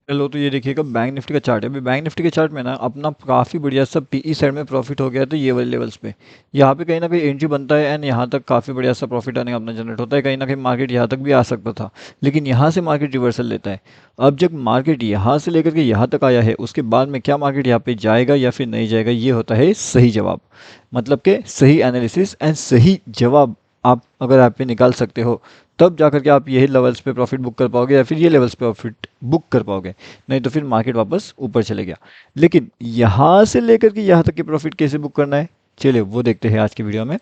चलो तो ये देखिएगा बैंक निफ्टी का चार्ट है। अभी बैंक निफ्टी के चार्ट में ना अपना काफ़ी बढ़िया सा पीई साइड में प्रॉफिट हो गया है, तो ये वाले लेवल्स पे यहाँ पे कहीं ना कहीं एंट्री बनता है एंड यहाँ तक काफ़ी बढ़िया सा प्रॉफिट आने का अपना जनरेट होता है। कहीं ना कहीं मार्केट यहाँ तक भी आ सकता था, लेकिन यहाँ से मार्केट रिवर्सल लेता है। अब जब मार्केट यहाँ से लेकर के यहाँ तक आया है, उसके बाद में क्या मार्केट यहाँ पे जाएगा या फिर नहीं जाएगा, ये होता है सही जवाब। मतलब कि सही एनालिसिस एंड सही जवाब आप अगर आप पे निकाल सकते हो, तब जाकर के आप यही लेवल्स पे प्रॉफिट बुक कर पाओगे या फिर ये लेवल्स पे प्रॉफिट बुक कर पाओगे। नहीं तो फिर मार्केट वापस ऊपर चले गया। लेकिन यहाँ से लेकर के यहाँ तक के प्रॉफिट कैसे बुक करना है, चलिए वो देखते हैं आज की वीडियो में।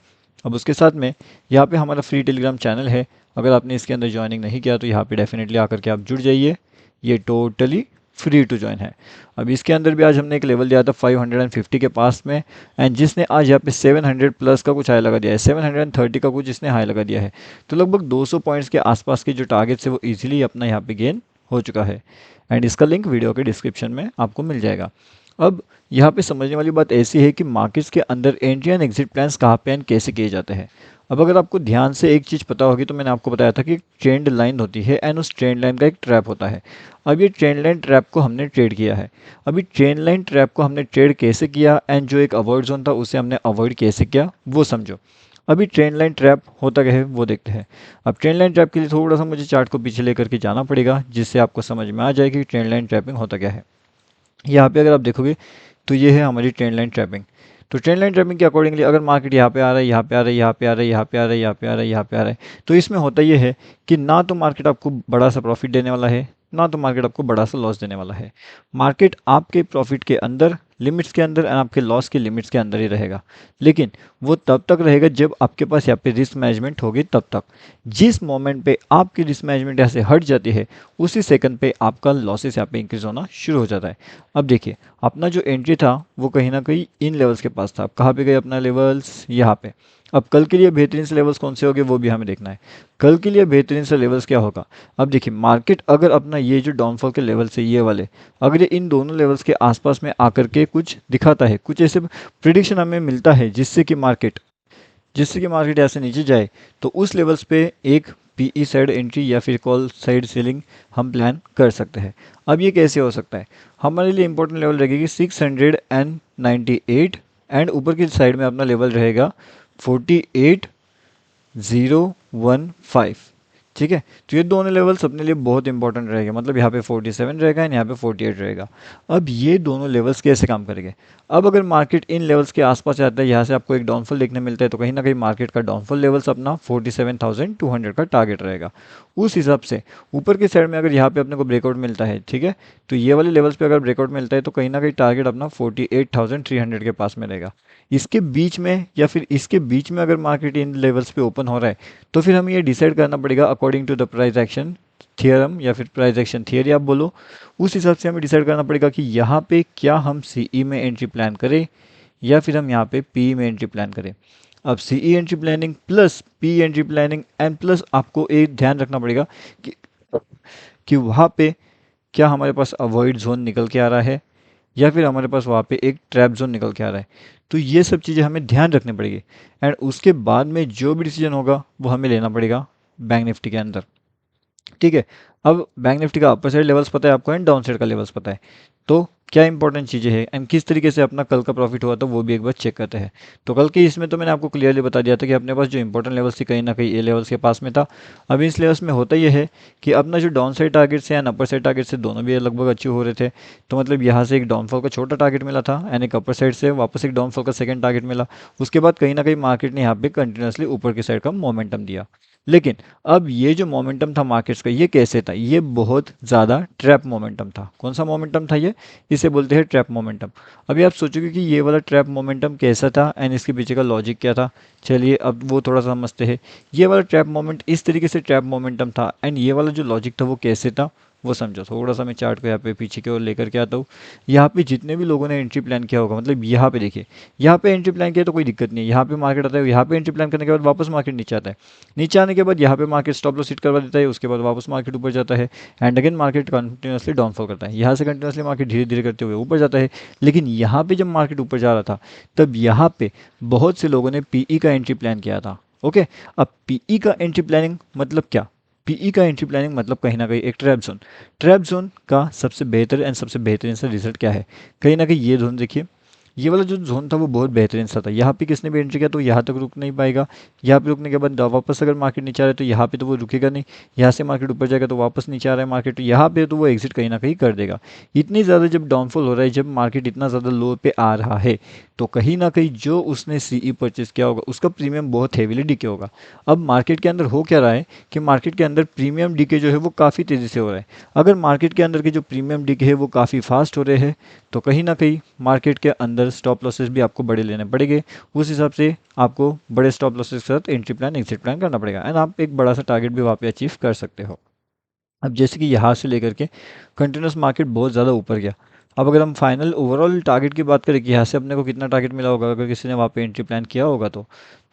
अब उसके साथ में यहाँ पे हमारा फ्री टेलीग्राम चैनल है, अगर आपने इसके अंदर ज्वाइनिंग नहीं किया तो यहाँ पे डेफिनेटली आकर के आप जुड़ जाइए। ये टोटली फ्री टू ज्वाइन है। अब इसके अंदर भी आज हमने एक लेवल दिया था 550 के पास में, एंड जिसने आज यहाँ पे 700 प्लस का कुछ हाई लगा दिया है, 730 का कुछ इसने हाई लगा दिया है। तो लगभग 200 पॉइंट्स के आसपास के जो टारगेट्स है वो इजीली अपना यहाँ पे गेन हो चुका है। एंड इसका लिंक वीडियो के डिस्क्रिप्शन में आपको मिल जाएगा। अब यहाँ पे समझने वाली बात ऐसी है कि मार्केट्स के अंदर एंट्री एंड एग्जिट प्लान्स कहाँ पे एंड कैसे किए जाते हैं। अब अगर आपको ध्यान से एक चीज़ पता होगी तो मैंने आपको बताया था कि एक ट्रेंड लाइन होती है एंड उस ट्रेंड लाइन का एक ट्रैप होता है। अब ये ट्रेंड लाइन ट्रैप को हमने ट्रेड किया है। अभी ट्रेंड लाइन ट्रैप को हमने ट्रेड कैसे किया एंड जो एक अवॉइड जोन था उसे हमने अवॉइड कैसे किया वो समझो। अभी ट्रेंड लाइन ट्रैप होता क्या है वो देखते हैं। अब ट्रेंड लाइन ट्रैप के लिए थोड़ा सा मुझे चार्ट को पीछे लेकर के जाना पड़ेगा, जिससे आपको समझ में आ जाए कि ट्रेंड लाइन ट्रैपिंग होता क्या है। यहाँ पे अगर आप देखोगे तो ये है हमारी ट्रेंड लाइन ट्रैपिंग। तो ट्रेंड लाइन ट्रैपिंग के अकॉर्डिंगली अगर मार्केट यहाँ पे आ रहा है, यहाँ पे आ रहा है, यहाँ पे आ रहा है, यहाँ पे आ रहा है, यहाँ पे आ रहा है, यहाँ पे आ रहा है, तो इसमें होता ये है कि ना तो मार्केट आपको बड़ा सा प्रॉफिट देने वाला है, ना तो मार्केट आपको बड़ा सा लॉस देने वाला है। मार्केट आपके प्रॉफिट के अंदर, लिमिट्स के अंदर एंड आपके लॉस के लिमिट्स के अंदर ही रहेगा। लेकिन वो तब तक रहेगा जब आपके पास यहाँ पे रिस्क मैनेजमेंट होगी, तब तक। जिस मोमेंट पे आपकी रिस्क मैनेजमेंट यहाँ से हट जाती है, उसी सेकंड पे आपका लॉसेस यहाँ पे इंक्रीज होना शुरू हो जाता है। अब देखिए, अपना जो एंट्री था वो कहीं ना कहीं इन लेवल्स के पास था। अब कहाँ पे गए अपना लेवल्स, यहाँ पे। अब कल के लिए बेहतरीन से लेवल्स कौन से होंगे वो भी हमें देखना है। कल के लिए बेहतरीन से लेवल्स क्या होगा। अब देखिए, मार्केट अगर अपना ये जो डाउनफॉल के लेवल्स है ये वाले, अगर ये इन दोनों लेवल्स के आसपास में आकर के कुछ दिखाता है, कुछ ऐसे प्रिडिक्शन हमें मिलता है जिससे कि मार्केट ऐसे नीचे जाए, तो उस लेवल्स पे एक पीई साइड एंट्री या फिर कॉल साइड सेलिंग हम प्लान कर सकते हैं। अब ये कैसे हो सकता है, हमारे लिए इंपॉर्टेंट लेवल रहेगी 698 एंड ऊपर की साइड में अपना लेवल रहेगा 48015। ठीक है, तो ये दोनों लेवल्स अपने लिए बहुत इंपॉर्टेंट रहेगा। मतलब यहाँ पे 47 रहेगा एंड यहाँ पे 48 रहेगा। अब ये दोनों लेवल्स कैसे काम करेंगे। अब अगर मार्केट इन लेवल्स के आसपास आता है, यहाँ से आपको एक डाउनफॉल देखने मिलता है, तो कहीं ना कहीं मार्केट का डाउनफॉल लेवल्स अपना 47,200 का टारगेट रहेगा। उस हिसाब से ऊपर की साइड में अगर यहाँ पे अपने को ब्रेकआउट मिलता है, ठीक है, तो ये वाले लेवल्स पे अगर ब्रेकआउट मिलता है तो कहीं ना कहीं टारगेट अपना 48,300 के पास में रहेगा। इसके बीच में या फिर इसके बीच में अगर मार्केट इन लेवल्स पे ओपन हो रहा है, तो फिर हमें ये डिसाइड करना पड़ेगा according to the price action theorem या फिर प्राइस एक्शन थियरी आप बोलो। उस हिसाब से हमें डिसाइड करना पड़ेगा कि यहाँ पे क्या हम सीई में एंट्री प्लान करें या फिर हम यहाँ पे पी में एंट्री प्लान करें। अब CE entry planning plus P entry planning and plus आपको एक ध्यान रखना पड़ेगा कि वहाँ पे क्या हमारे पास अवॉइड जोन निकल के आ रहा है या फिर हमारे पास वहाँ पे एक ट्रैप जोन निकल के आ रहा है। तो ये सब चीज़ें हमें ध्यान रखनी पड़ेगी एंड उसके बाद में जो भी डिसीजन होगा वो हमें लेना पड़ेगा बैंक निफ्टी के अंदर। ठीक है, अब बैंक निफ्टी का अपर साइड लेवल्स पता है आपको एंड डाउन साइड का लेवल्स पता है, तो क्या इंपॉर्टेंट चीज़ें हैं एंड किस तरीके से अपना कल का प्रॉफिट हुआ था वो भी एक बार चेक करते हैं। तो कल के इसमें तो मैंने आपको क्लियरली बता दिया था कि अपने पास जो इंपॉर्टेंट लेवल्स थी कहीं ना कहीं ए लेवल्स के पास में था। अब इस लेवल्स में होता यह है कि अपना जो डाउन साइड टारगेट से एंड अपर साइड टारगेट से दोनों भी लगभग अचीव हो रहे थे। तो मतलब यहाँ से एक डाउनफॉल का छोटा टारगेट मिला था एंड एक अपर साइड से वापस एक डाउनफॉल का सेकंड टारगेट मिला। उसके बाद कहीं ना कहीं मार्केट ने यहाँ पे कंटिन्यूसली ऊपर की साइड का मोमेंटम दिया। लेकिन अब ये जो मोमेंटम था मार्केट्स का, ये कैसे था, ये बहुत ज़्यादा ट्रैप मोमेंटम था। कौन सा मोमेंटम था ये, इसे बोलते हैं ट्रैप मोमेंटम। अभी आप सोचोगे कि ये वाला ट्रैप मोमेंटम कैसा था एंड इसके पीछे का लॉजिक क्या था। चलिए अब वो थोड़ा सा समझते हैं। ये वाला ट्रैप मोमेंट इस तरीके से ट्रैप मोमेंटम था एंड ये वाला जो लॉजिक था वो कैसे था वो समझो। थोड़ा सा मैं चार्ट को यहाँ पे पीछे की ओर लेकर के आता हूँ। यहाँ पे जितने भी लोगों ने एंट्री प्लान किया होगा, मतलब यहाँ पे देखिए, यहाँ पे एंट्री प्लान किया तो कोई दिक्कत नहीं है। यहाँ पे मार्केट आता है, यहाँ पे एंट्री प्लान करने के बाद वापस मार्केट नीचे आता है। नीचे आने के बाद यहाँ पे मार्केट स्टॉप लॉस हिट करवा देता है, उसके बाद वापस मार्केट ऊपर जाता है and again market continuously downfall करता है। यहाँ से कंटिन्यूसली मार्केट धीरे धीरे करते हुए ऊपर जाता है। लेकिन यहाँ पे जब मार्केट ऊपर जा रहा था तब यहाँ पे बहुत से लोगों ने पीई का एंट्री प्लान किया था। ओके, अब पीई का एंट्री प्लानिंग मतलब क्या, पीई का एंट्री प्लानिंग मतलब कहीं ना कहीं एक ट्रैप जोन का सबसे बेहतर एंड सबसे बेहतरीन सा रिजल्ट क्या है, कहीं ना कहीं ये जोन देखिए, ये वाला जो जोन था वो बहुत बेहतरीन सा था। यहाँ पे किसने भी एंट्री किया तो यहाँ तक रुक नहीं पाएगा, यहाँ पे रुकने के बाद वापस अगर मार्केट नीचे आ रहा है तो यहाँ पे तो वो रुकेगा नहीं, यहाँ से मार्केट ऊपर जाएगा तो वापस नीचे आ रहा है मार्केट, तो यहाँ पे तो वो एग्जिट कहीं ना कहीं कर देगा। इतनी ज़्यादा जब डाउनफॉल हो रहा है, जब मार्केट इतना ज़्यादा लो पे आ रहा है, तो कहीं ना कहीं जो उसने सीई परचेज किया होगा उसका प्रीमियम बहुत हेवीली डिके होगा। अब मार्केट के अंदर हो क्या रहा है कि मार्केट के अंदर प्रीमियम डिके जो है वो काफ़ी तेज़ी से हो रहा है। अगर मार्केट के अंदर के जो प्रीमियम डिके है वो काफ़ी फास्ट हो रहे हैं, तो कहीं ना कहीं मार्केट के अंदर स्टॉप लॉसेस भी आपको बड़े लेने पड़ेंगे। उस हिसाब से आपको बड़े स्टॉप लॉसेस के साथ एंट्री प्लान एग्जिट प्लान करना पड़ेगा, एंड आप एक बड़ा सा टारगेट भी वहाँ पे अचीव कर सकते हो। अब जैसे कि यहाँ से लेकर के कंटिन्यूस मार्केट बहुत ज़्यादा ऊपर गया। अब अगर हम फाइनल ओवरऑल टारगेट की बात करें कि यहाँ से अपने को कितना टारगेट मिला होगा अगर किसी ने वहाँ पे एंट्री प्लान किया होगा, तो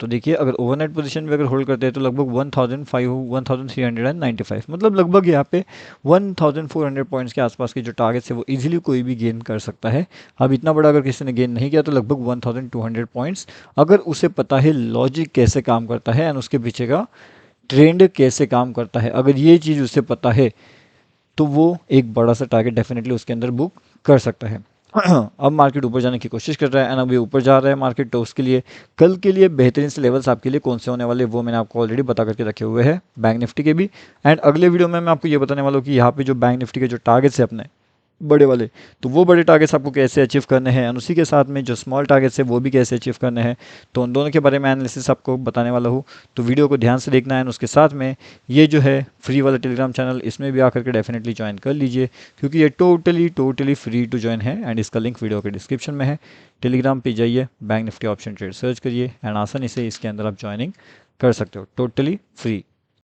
देखिए अगर ओवरनाइट पोजीशन में अगर होल्ड करते हैं तो लगभग 1395, मतलब लगभग यहाँ पे 1400 पॉइंट्स के आसपास के जो टारगेट्स है वो इजीली कोई भी गेन कर सकता है। अब इतना बड़ा अगर किसी ने गेन नहीं किया तो लगभग 1200 पॉइंट्स, अगर उसे पता है लॉजिक कैसे काम करता है एंड उसके पीछे का ट्रेंड कैसे काम करता है, अगर ये चीज़ उसे पता है तो वो एक बड़ा सा टारगेट डेफिनेटली उसके अंदर बुक कर सकता है। अब मार्केट ऊपर जाने की कोशिश कर रहा है एंड अभी ऊपर जा रहा है मार्केट, तो उसके लिए कल के लिए बेहतरीन से लेवल्स आपके लिए कौन से होने वाले वो मैंने आपको ऑलरेडी बता करके रखे हुए हैं बैंक निफ्टी के भी। एंड अगले वीडियो में मैं आपको ये बताने वाला हूँ कि यहाँ पे जो बैंक निफ्टी के जो टारगेट्स है अपने बड़े वाले, तो वो बड़े टारगेट्स आपको कैसे अचीव करने हैं, और उसी के साथ में जो स्मॉल टारगेट्स है वो भी कैसे अचीव करने हैं, तो उन दोनों के बारे में एनालिसिस आपको बताने वाला हूँ। तो वीडियो को ध्यान से देखना है, और उसके साथ में ये जो है फ्री वाला टेलीग्राम चैनल, इसमें भी आकर के डेफिनेटली ज्वाइन कर लीजिए, क्योंकि ये टोटली फ्री टू ज्वाइन है एंड इसका लिंक वीडियो के डिस्क्रिप्शन में है। टेलीग्राम पे जाइए, bank Nifty option trade search करिए एंड आसानी से इसके अंदर आप ज्वाइनिंग कर सकते हो, टोटली फ्री।